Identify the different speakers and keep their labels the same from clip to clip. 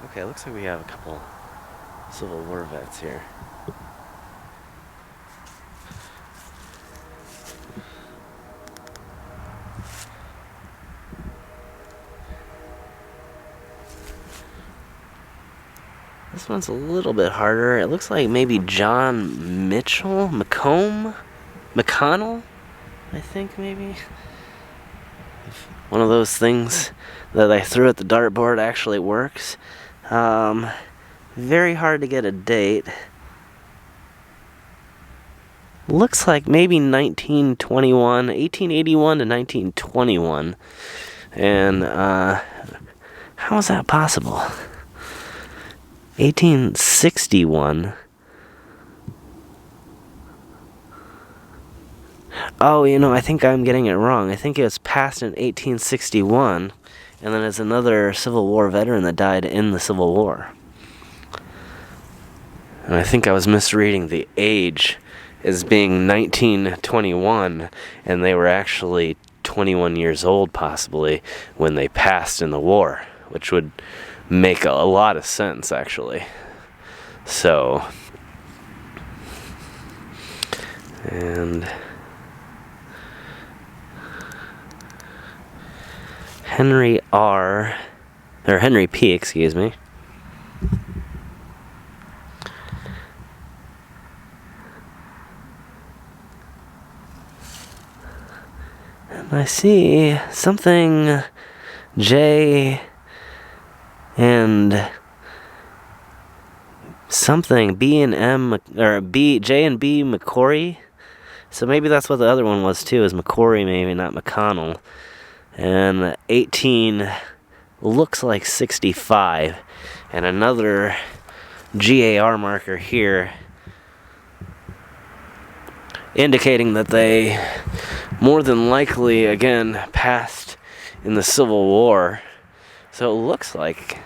Speaker 1: Okay, it looks like we have a couple Civil War vets here. This one's a little bit harder. It looks like maybe John Mitchell? McConnell? I think maybe. If one of those things that I threw at the dartboard actually works. Very hard to get a date. Looks like maybe 1881 to 1921. And, how is that possible? 1861. Oh, I think I'm getting it wrong. I think it was passed in 1861, and then it's another Civil War veteran that died in the Civil War. And I think I was misreading the age as being 1921, and they were actually 21 years old, possibly, when they passed in the war, which would make a lot of sense, actually. So, and Henry P, excuse me. And I see something J and something B and M, or J and B McCory. So maybe that's what the other one was too, is McCory, maybe not McConnell. And 18 looks like 65, and another GAR marker here indicating that they more than likely again passed in the Civil War. So it looks like,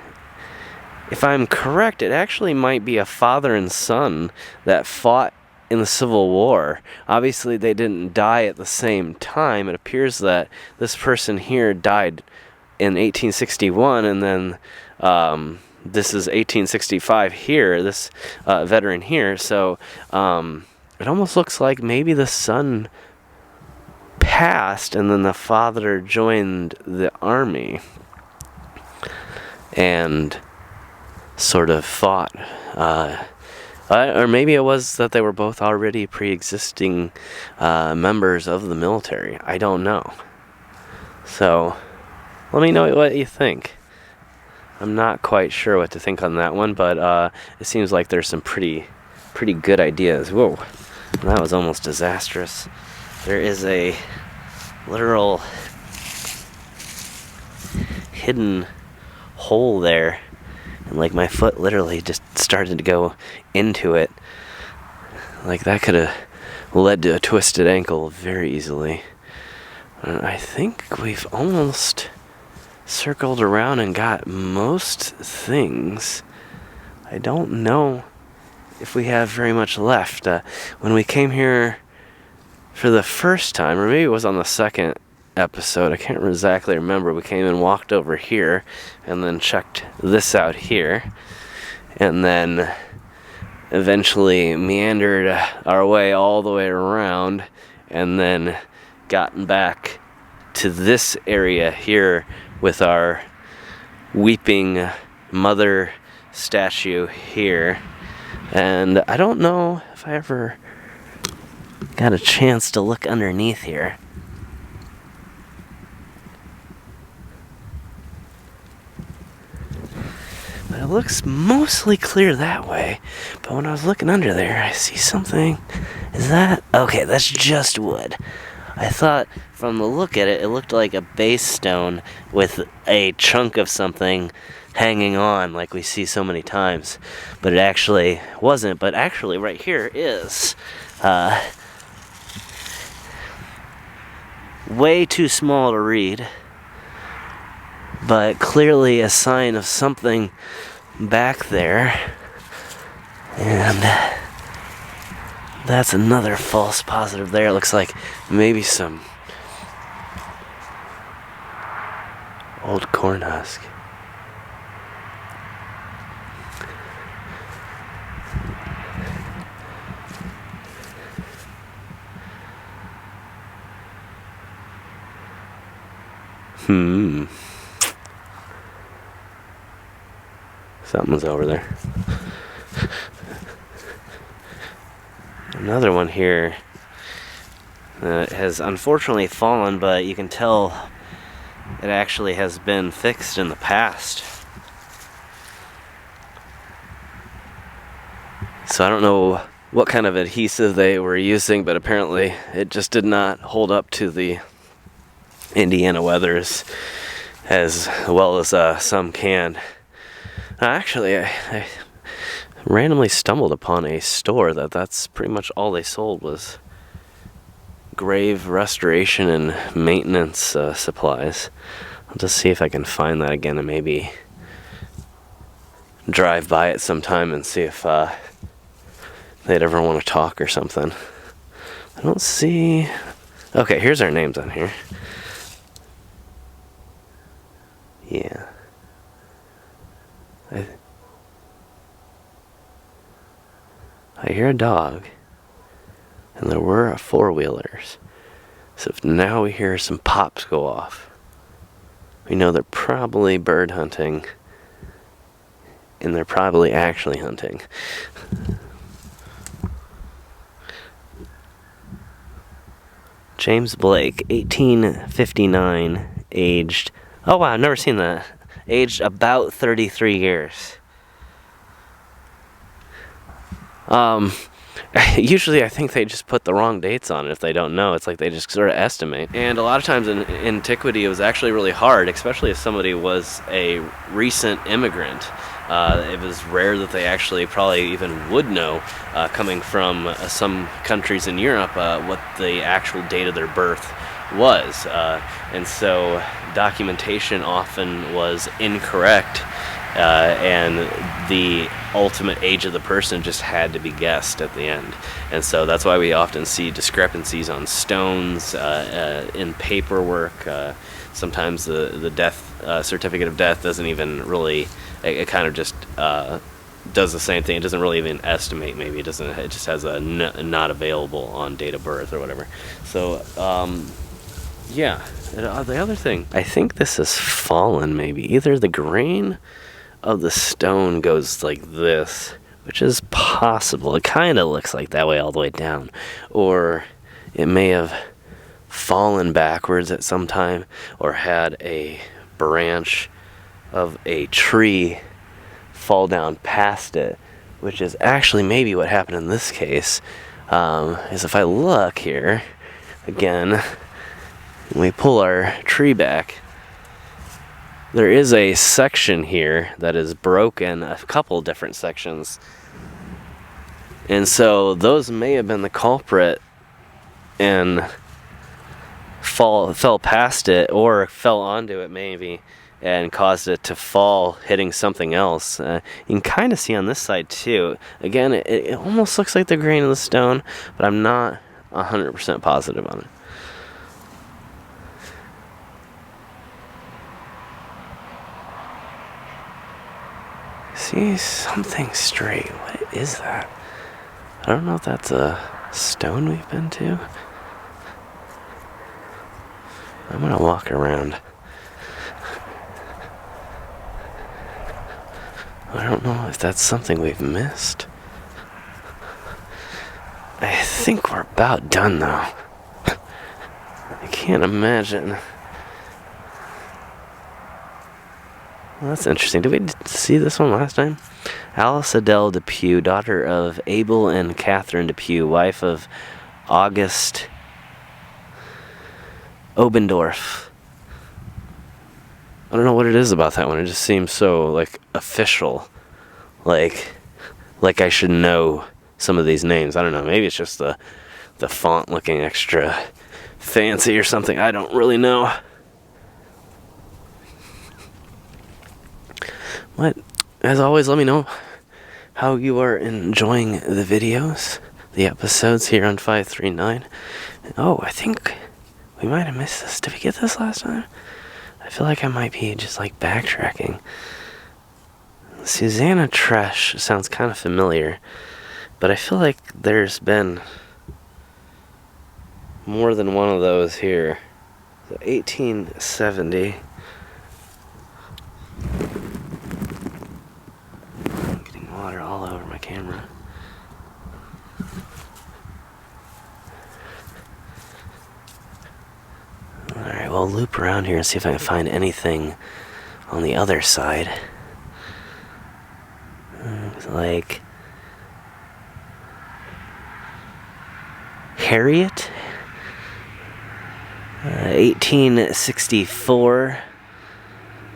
Speaker 1: if I'm correct, it actually might be a father and son that fought in the Civil War. Obviously, they didn't die at the same time. It appears that this person here died in 1861, and then this is 1865 here, this veteran here. So it almost looks like maybe the son passed, and then the father joined the army and sort of fought. Or maybe it was that they were both already pre-existing members of the military. I don't know. So, let me know what you think. I'm not quite sure what to think on that one, but it seems like there's some pretty good ideas. Whoa, that was almost disastrous. There is a literal hidden hole there, and like my foot literally just started to go into it. Like that could have led to a twisted ankle very easily. I think we've almost circled around and got most things. I don't know if we have very much left. When we came here for the first time, or maybe it was on the second episode, I can't exactly remember, we came and walked over here and then checked this out here, and then eventually meandered our way all the way around, and then gotten back to this area here with our weeping mother statue here. And I don't know if I ever got a chance to look underneath here. But it looks mostly clear that way. But when I was looking under there, I see something. Is that? Okay, that's just wood. I thought from the look at it, it looked like a base stone with a chunk of something hanging on like we see so many times. But it actually wasn't. But actually right here is way too small to read, but clearly a sign of something back there. And that's another false positive there. It looks like maybe some old corn husk. Something's over there. Another one here has unfortunately fallen, but you can tell it actually has been fixed in the past. So I don't know what kind of adhesive they were using, but apparently it just did not hold up to the Indiana weathers as well as some can. Actually, I randomly stumbled upon a store that's pretty much all they sold was grave restoration and maintenance supplies. I'll just see if I can find that again and maybe drive by it sometime and see if they'd ever want to talk or something. I don't see... Okay, here's our names on here. Yeah. I hear a dog, and there were four-wheelers. So if now we hear some pops go off, we know they're probably bird hunting, and they're probably actually hunting. James Blake, 1859, aged... Oh wow, I've never seen that. Aged about 33 years. Usually I think they just put the wrong dates on it if they don't know. It's like they just sort of estimate. And a lot of times in antiquity it was actually really hard, especially if somebody was a recent immigrant. It was rare that they actually probably even would know, coming from some countries in Europe, what the actual date of their birth was. And so documentation often was incorrect, and the ultimate age of the person just had to be guessed at the end. And so that's why we often see discrepancies on stones, in paperwork. Sometimes the death certificate of death doesn't even really... It kind of just does the same thing. It doesn't really even estimate. Maybe it doesn't. It just has a not available on date of birth or whatever. So yeah. The other thing, I think this has fallen. Maybe either the grain of the stone goes like this, which is possible. It kind of looks like that way all the way down, or it may have fallen backwards at some time, or had a branch of a tree fall down past it, which is actually maybe what happened in this case. Is if I look here again, and we pull our tree back, there is a section here that is broken, a couple different sections, and so those may have been the culprit and fell past it, or fell onto it maybe, and caused it to fall, hitting something else. You can kind of see on this side too. Again, it almost looks like the grain of the stone, but I'm not 100% positive on it. See something straight. What is that? I don't know if that's a stone we've been to. I'm gonna walk around. I don't know if that's something we've missed. I think we're about done though. I can't imagine. Well, that's interesting. Did we see this one last time? Alice Adele Depew, daughter of Abel and Catherine Depew, wife of August Obendorf. I don't know what it is about that one. It just seems so, like, official. Like I should know some of these names. I don't know. Maybe it's just the font looking extra fancy or something. I don't really know. But, as always, let me know how you are enjoying the videos, the episodes here on 539. Oh, I think we might have missed this. Did we get this last time? I feel like I might be just like backtracking. Susanna Tresh sounds kind of familiar, but I feel like there's been more than one of those here. So 1870. I'm getting water all over my camera. Alright, we'll loop around here and see if I can find anything on the other side. Like Harriet, 1864,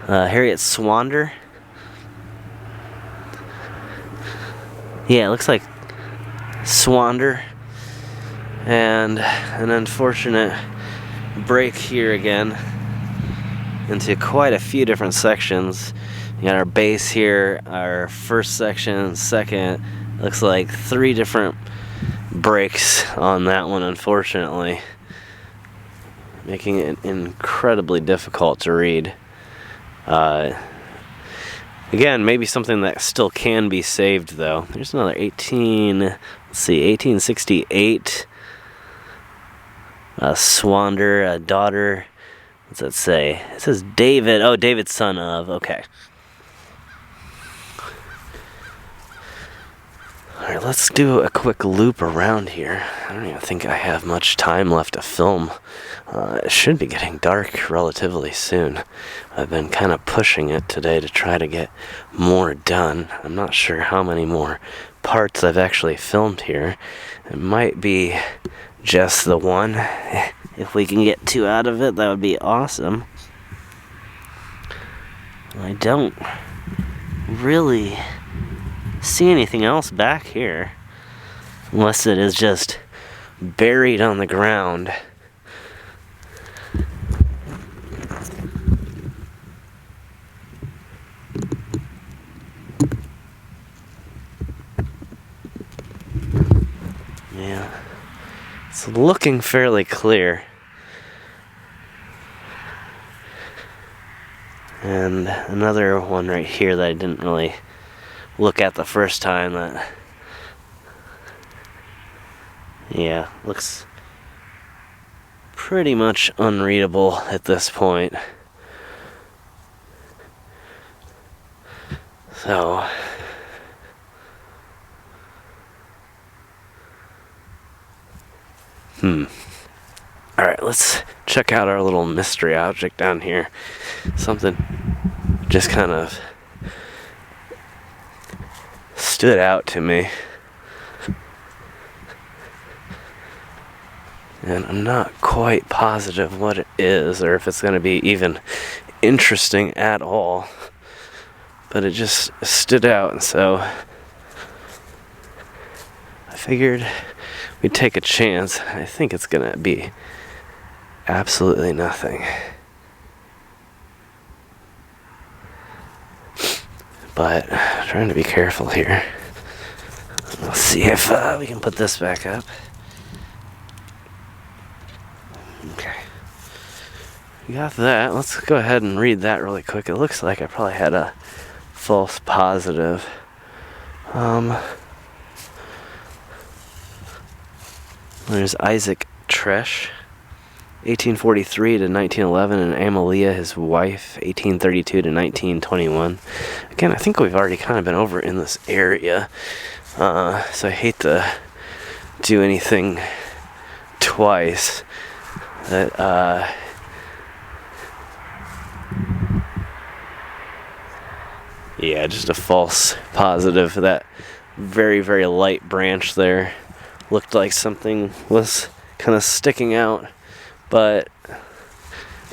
Speaker 1: Harriet Swander. Yeah, it looks like Swander. And an unfortunate break here again into quite a few different sections. You got our base here, our first section, second. Looks like 3 different breaks on that one, unfortunately, making it incredibly difficult to read. Again, maybe something that still can be saved, though. There's another 1868. Swander, a daughter. What's that say? It says David. Oh, David, son of. Okay. Alright, let's do a quick loop around here. I don't even think I have much time left to film. It should be getting dark relatively soon. I've been kind of pushing it today to try to get more done. I'm not sure how many more parts I've actually filmed here. It might be just the one. If we can get 2 out of it, that would be awesome. I don't really see anything else back here, unless it is just buried on the ground. Yeah, it's looking fairly clear. And another one right here that I didn't really look at the first time, that, yeah, looks pretty much unreadable at this point. So alright, let's check out our little mystery object down here. Something just kind of stood out to me, and I'm not quite positive what it is, or if it's going to be even interesting at all, but it just stood out, and so I figured we'd take a chance. I think it's going to be absolutely nothing, but I'm trying to be careful here. Let's see if we can put this back up. Okay, we got that. Let's go ahead and read that really quick. It looks like I probably had a false positive. There's Isaac Tresh, 1843 to 1911, and Amalia, his wife, 1832 to 1921. Again, I think we've already kind of been over in this area, so I hate to do anything twice. That yeah, just a false positive. That very, very light branch there looked like something was kind of sticking out, but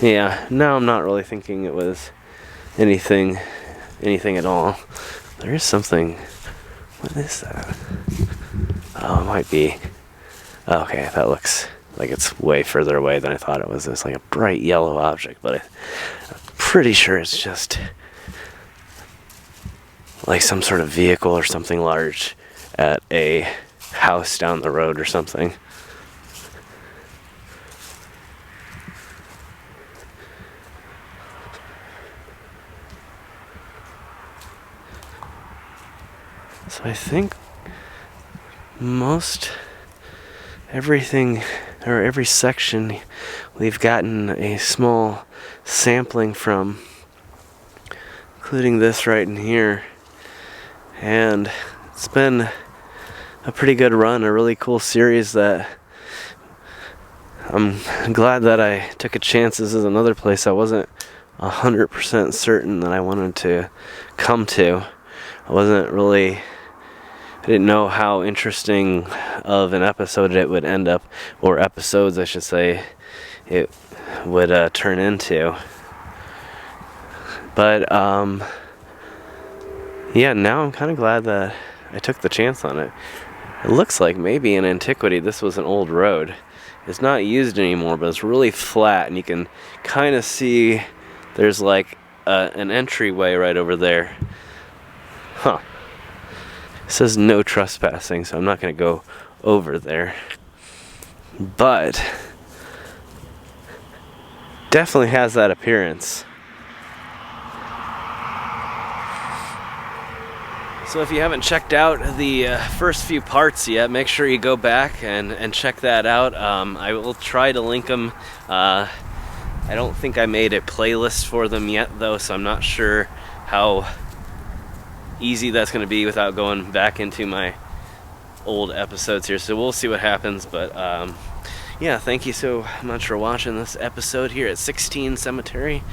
Speaker 1: yeah, now I'm not really thinking it was anything at all. There is something. What is that? Oh, it might be. Okay, that looks like it's way further away than I thought it was. It's like a bright yellow object, but I'm pretty sure it's just like some sort of vehicle or something large at a house down the road or something. So I think most everything or every section we've gotten a small sampling from, including this right in here. And it's been a pretty good run, a really cool series that I'm glad that I took a chance. This is another place I wasn't 100% certain that I wanted to come to. I didn't know how interesting of an episode it would end up, or episodes I should say, it would turn into. But yeah, now I'm kind of glad that I took the chance on it. It looks like maybe in antiquity this was an old road. It's not used anymore, but it's really flat, and you can kind of see there's like an entryway right over there. Huh. It says no trespassing, so I'm not going to go over there. But definitely has that appearance. So if you haven't checked out the first few parts yet, make sure you go back and check that out. I will try to link them. I don't think I made a playlist for them yet though, so I'm not sure how easy that's going to be without going back into my old episodes here. So we'll see what happens, but yeah, thank you so much for watching this episode here at 16 Cemetery,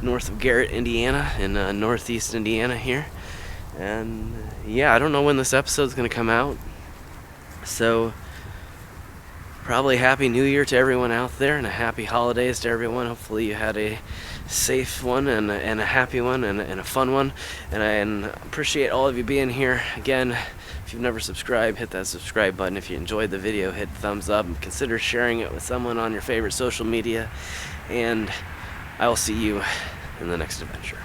Speaker 1: north of Garrett, Indiana, in northeast Indiana here. And yeah, I don't know when this episode's gonna come out, so probably Happy New Year to everyone out there, and a happy holidays to everyone. Hopefully you had a safe one and a happy one and a fun one, and I appreciate all of you being here. Again, if you've never subscribed, hit that subscribe button. If you enjoyed the video, hit thumbs up, and consider sharing it with someone on your favorite social media, and I will see you in the next adventure.